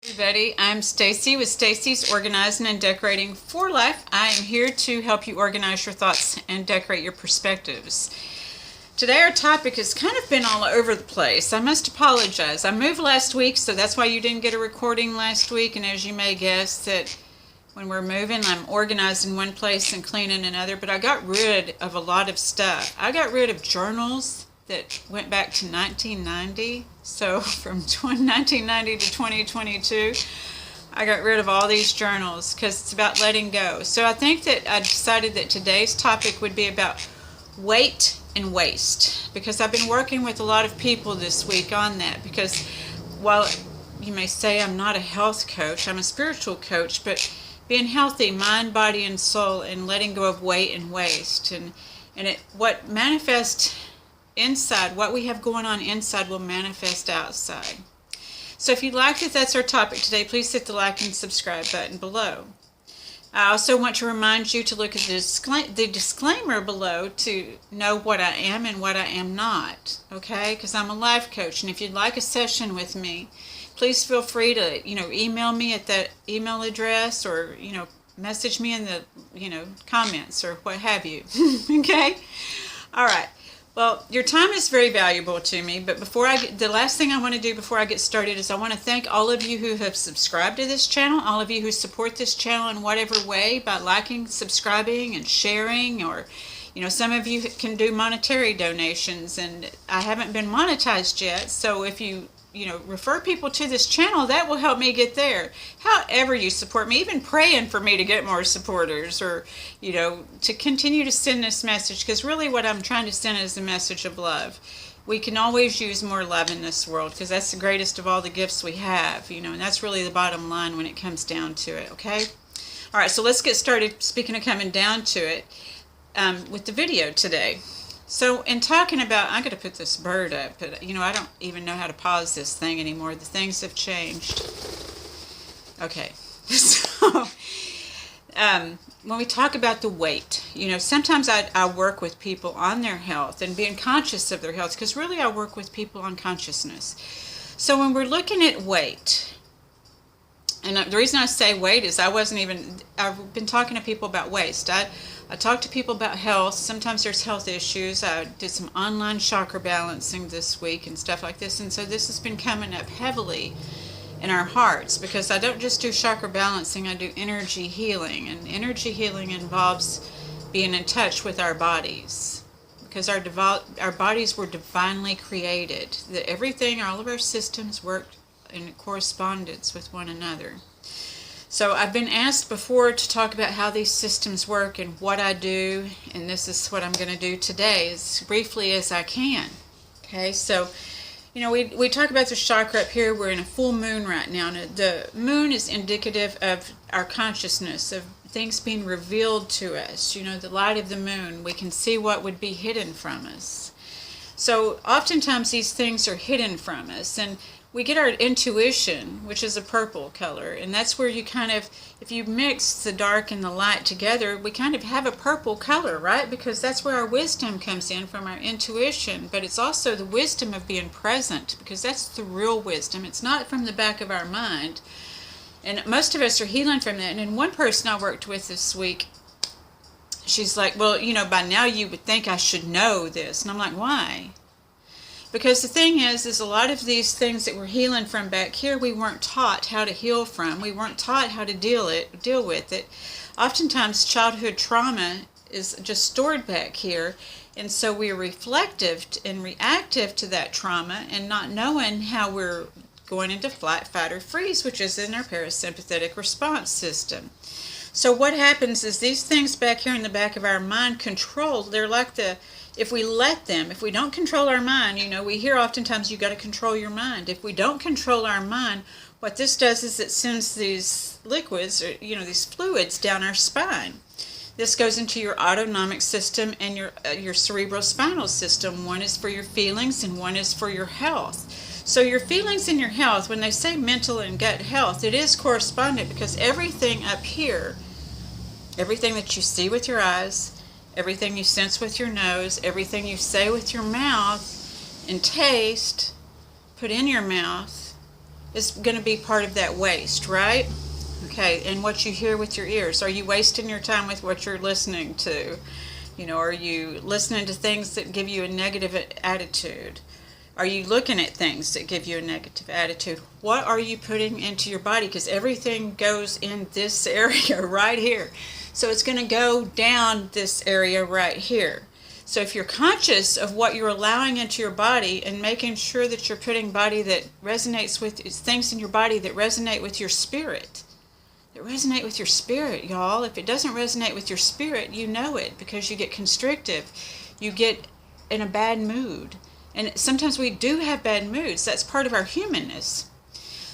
Everybody, I'm Stacy with Stacy's Organizing and Decorating for Life. I am here to help you organize your thoughts and decorate your perspectives. Today our topic has kind of been all over the place. I must apologize. I moved last week, so that's why you didn't get a recording last week. And as you may guess, that when we're moving, I'm organized in one place and clean in another. But I got rid of a lot of stuff. I got rid of journals that went back to 1990. So from 1990 to 2022, I got rid of all these journals because it's about letting go. So I think that I decided that today's topic would be about weight and waste, because I've been working with a lot of people this week on that. Because while you may say I'm not a health coach, I'm a spiritual coach, but being healthy, mind, body, and soul, and letting go of weight and waste, and what manifests inside, what we have going on inside will manifest outside. So if you'd like it, that's our topic today. Please hit the like and subscribe button below. I also want to remind you to look at the disclaimer below to know what I am and what I am not, okay? Because I'm a life coach, and if you'd like a session with me, please feel free to, email me at that email address, or, message me in the, comments or what have you, okay? All right. Well, your time is very valuable to me, but the last thing I want to do before I get started is I want to thank all of you who have subscribed to this channel, all of you who support this channel in whatever way, by liking, subscribing, and sharing, or, some of you can do monetary donations, and I haven't been monetized yet, so if you refer people to this channel, that will help me get there. However you support me, even praying for me to get more supporters, or, to continue to send this message, because really what I'm trying to send is a message of love. We can always use more love in this world, because that's the greatest of all the gifts we have, and that's really the bottom line when it comes down to it, okay? All right, so let's get started, speaking of coming down to it, with the video today. So in talking about, I'm going to put this bird up, but I don't even know how to pause this thing anymore. The things have changed. Okay, so when we talk about the weight, sometimes I work with people on their health and being conscious of their health, because really I work with people on consciousness. So when we're looking at weight, and the reason I say weight is I've been talking to people about waste. I talk to people about health. Sometimes there's health issues. I did some online chakra balancing this week and stuff like this. And so this has been coming up heavily in our hearts, because I don't just do chakra balancing, I do energy healing. And energy healing involves being in touch with our bodies, because our bodies were divinely created. That everything, all of our systems worked in correspondence with one another. So I've been asked before to talk about how these systems work and what I do, and this is what I'm going to do today, as briefly as I can. Okay, so, we talk about the chakra up here. We're in a full moon right now, and the moon is indicative of our consciousness, of things being revealed to us. The light of the moon, we can see what would be hidden from us. So oftentimes these things are hidden from us, and we get our intuition, which is a purple color, and that's where you kind of, if you mix the dark and the light together, we kind of have a purple color, right? Because that's where our wisdom comes in, from our intuition, but it's also the wisdom of being present, because that's the real wisdom. It's not from the back of our mind, and most of us are healing from that. And then one person I worked with this week, she's like, well, by now you would think I should know this. And I'm like, why? Because the thing is a lot of these things that we're healing from back here, we weren't taught how to heal from. We weren't taught how to deal with it. Oftentimes childhood trauma is just stored back here, and so we're reflective and reactive to that trauma, and not knowing how we're going into flight, fight, or freeze, which is in our parasympathetic response system. So what happens is these things back here in the back of our mind control. They're like if we let them, if we don't control our mind, we hear oftentimes you got to control your mind. If we don't control our mind, what this does is it sends these liquids, or, these fluids down our spine. This goes into your autonomic system and your cerebrospinal system. One is for your feelings and one is for your health. So your feelings and your health, when they say mental and gut health, it is correspondent, because everything up here, everything that you see with your eyes, everything you sense with your nose, everything you say with your mouth and taste, put in your mouth, is going to be part of that waste, right? Okay, and what you hear with your ears. Are you wasting your time with what you're listening to? Are you listening to things that give you a negative attitude? Are you looking at things that give you a negative attitude? What are you putting into your body? Because everything goes in this area right here. So it's going to go down this area right here. So if you're conscious of what you're allowing into your body and making sure that you're putting body that resonates with things in your body that resonate with your spirit, y'all. If it doesn't resonate with your spirit, you know it, because you get constrictive. You get in a bad mood. And sometimes we do have bad moods. That's part of our humanness.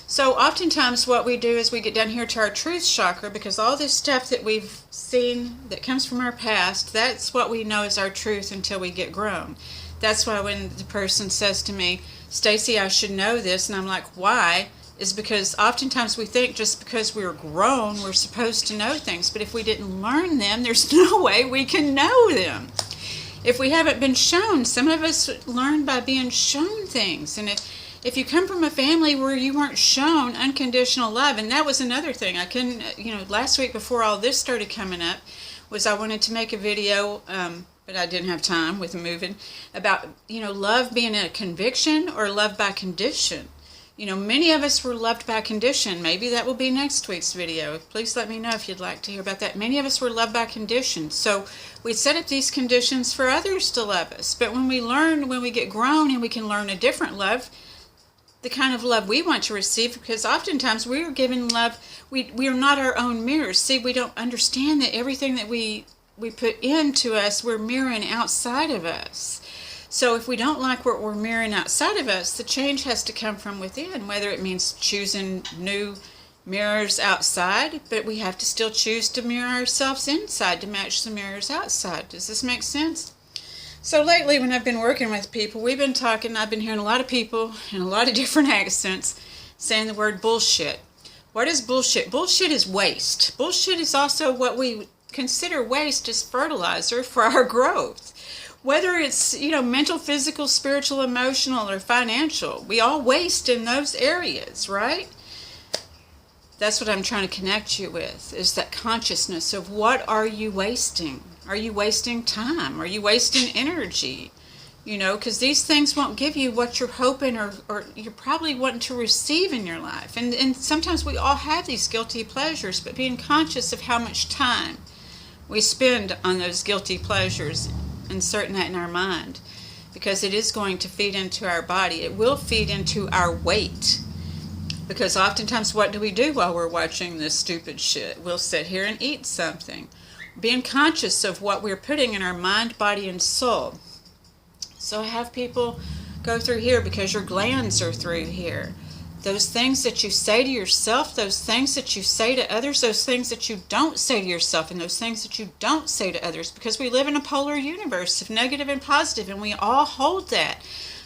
So oftentimes what we do is we get down here to our truth chakra, because all this stuff that we've seen that comes from our past, that's what we know is our truth until we get grown. That's why when the person says to me, Stacey, I should know this, and I'm like, why? Is because oftentimes we think just because we're grown, we're supposed to know things. But if we didn't learn them, there's no way we can know them. If we haven't been shown, some of us learn by being shown things. And if you come from a family where you weren't shown unconditional love, and that was another thing. I couldn't, last week before all this started coming up, was I wanted to make a video, but I didn't have time with moving, about, love being a conviction or love by condition. Many of us were loved by condition. Maybe that will be next week's video. Please let me know if you'd like to hear about that. Many of us were loved by condition. So we set up these conditions for others to love us. But when we get grown and we can learn a different love, the kind of love we want to receive, because oftentimes we are given love, we are not our own mirrors. See, we don't understand that everything that we put into us, we're mirroring outside of us. So if we don't like what we're mirroring outside of us, the change has to come from within, whether it means choosing new mirrors outside, but we have to still choose to mirror ourselves inside to match the mirrors outside. Does this make sense? So lately when I've been working with people, I've been hearing a lot of people in a lot of different accents saying the word bullshit. What is bullshit? Bullshit is waste. Bullshit is also what we consider waste as fertilizer for our growth. Whether it's, mental, physical, spiritual, emotional, or financial, we all waste in those areas, right? That's what I'm trying to connect you with, is that consciousness of what are you wasting? Are you wasting time? Are you wasting energy? Because these things won't give you what you're hoping or you're probably wanting to receive in your life. And sometimes we all have these guilty pleasures, but being conscious of how much time we spend on those guilty pleasures, inserting that in our mind, because it is going to feed into our body. It will feed into our weight, because oftentimes what do we do while we're watching this stupid shit? We'll sit here and eat something. Being conscious of what we're putting in our mind, body, and soul. So I have people go through here because your glands are through here. Those things that you say to yourself, those things that you say to others, those things that you don't say to yourself, and those things that you don't say to others, because we live in a polar universe of negative and positive, and we all hold that.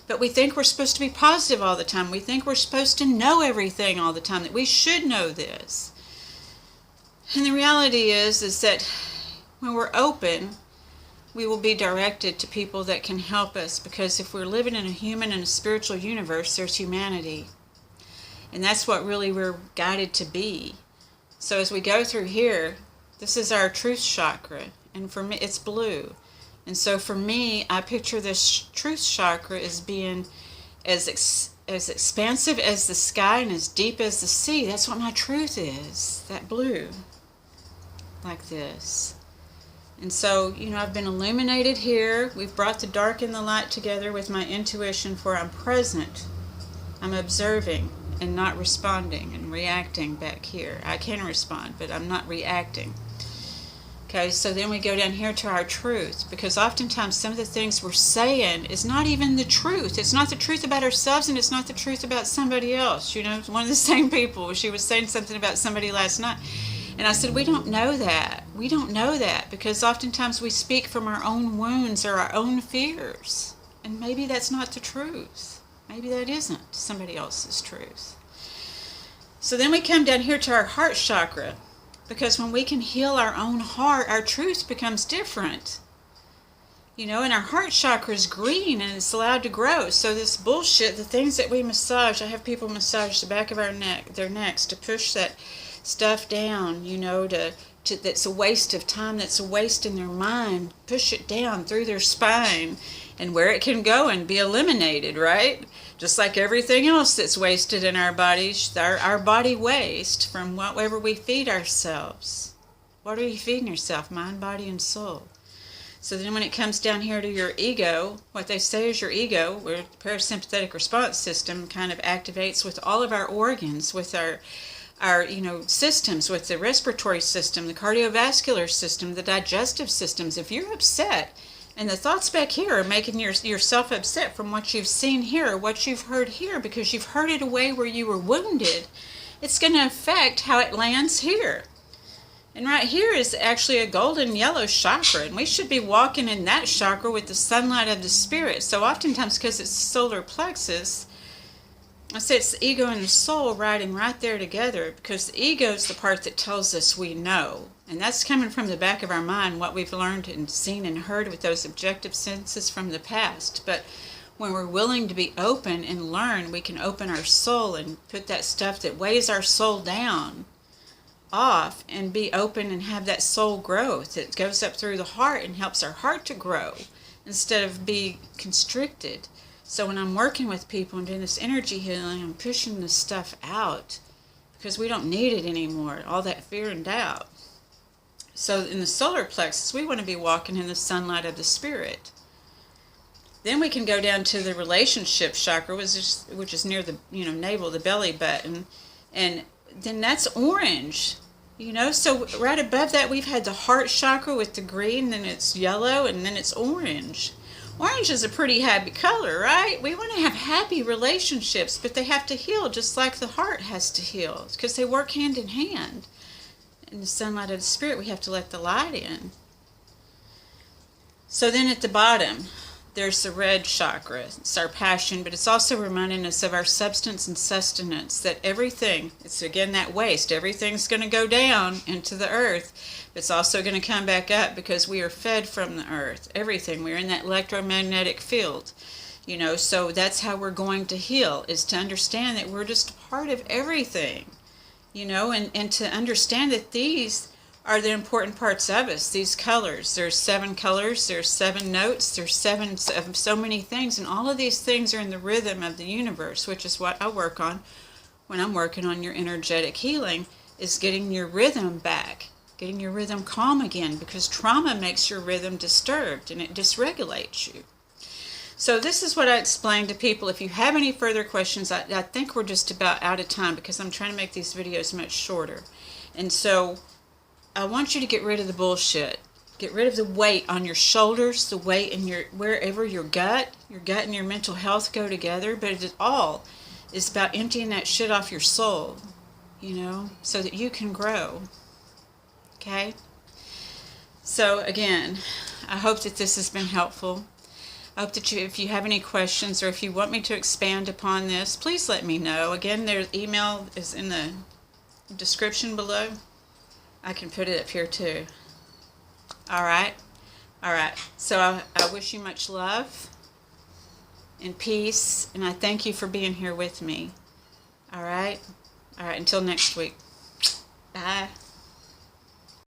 But we think we're supposed to be positive all the time. We think we're supposed to know everything all the time, that we should know this. And the reality is that when we're open, we will be directed to people that can help us, because if we're living in a human and a spiritual universe, there's humanity. And that's what really we're guided to be. So as we go through here, this is our truth chakra. And for me, it's blue. And so for me, I picture this truth chakra as being as expansive as the sky and as deep as the sea. That's what my truth is, that blue. Like this. And so, I've been illuminated here. We've brought the dark and the light together with my intuition, for I'm present. I'm observing and not responding and reacting back here. I can respond, but I'm not reacting. Okay, so then we go down here to our truth, because oftentimes some of the things we're saying is not even the truth. It's not the truth about ourselves, and it's not the truth about somebody else. One of the same people, she was saying something about somebody last night. And I said, we don't know that. We don't know that, because oftentimes we speak from our own wounds or our own fears. And maybe that's not the truth. Maybe that isn't somebody else's truth. So then we come down here to our heart chakra, because when we can heal our own heart, our truth becomes different. And our heart chakra is green and it's allowed to grow. So this bullshit, the things that we massage, I have people massage the back of their necks to push that stuff down, that's a waste of time, that's a waste in their mind. Push it down through their spine and where it can go and be eliminated, right? Just like everything else that's wasted in our bodies, our body waste from whatever we feed ourselves. What are you feeding yourself? Mind, body, and soul. So then when it comes down here to your ego, what they say is your ego, where the parasympathetic response system kind of activates with all of our organs, with our systems, with the respiratory system, the cardiovascular system, the digestive systems. If you're upset and the thoughts back here are making yourself upset from what you've seen here or what you've heard here because you've heard it away where you were wounded, it's going to affect how it lands here. And right here is actually a golden yellow chakra, and we should be walking in that chakra with the sunlight of the spirit. So oftentimes, because it's solar plexus, I say it's the ego and the soul riding right there together, because the ego is the part that tells us we know. And that's coming from the back of our mind, what we've learned and seen and heard with those objective senses from the past. But when we're willing to be open and learn, we can open our soul and put that stuff that weighs our soul down off and be open and have that soul growth that goes up through the heart and helps our heart to grow instead of be constricted. So when I'm working with people and doing this energy healing, I'm pushing this stuff out because we don't need it anymore, all that fear and doubt. So in the solar plexus, we want to be walking in the sunlight of the spirit. Then we can go down to the relationship chakra, which is near the navel, the belly button, and then that's orange, so right above that we've had the heart chakra with the green, then it's yellow, and then it's orange. Orange is a pretty happy color, right? We want to have happy relationships, but they have to heal just like the heart has to heal because they work hand in hand. In the sunlight of the spirit, we have to let the light in. So then at the bottom, there's the red chakra. It's our passion, but it's also reminding us of our substance and sustenance, that everything, it's again that waste, everything's going to go down into the earth, but it's also going to come back up because we are fed from the earth. Everything, we're in that electromagnetic field, so that's how we're going to heal, is to understand that we're just a part of everything, and to understand that these are the important parts of us, these colors. There's 7 colors, there's 7 notes, there's 7 of so many things, and all of these things are in the rhythm of the universe, which is what I work on when I'm working on your energetic healing, is getting your rhythm back, getting your rhythm calm again, because trauma makes your rhythm disturbed and it dysregulates you. So this is what I explain to people. If you have any further questions, I think we're just about out of time because I'm trying to make these videos much shorter. And so I want you to get rid of the bullshit. Get rid of the weight on your shoulders, the weight in wherever your gut and your mental health go together. But it all is about emptying that shit off your soul, so that you can grow. Okay? So again, I hope that this has been helpful. I hope that if you have any questions or if you want me to expand upon this, please let me know. Again, their email is in the description below. I can put it up here too. All right. So I wish you much love and peace, and I thank you for being here with me. All right. Until next week. Bye.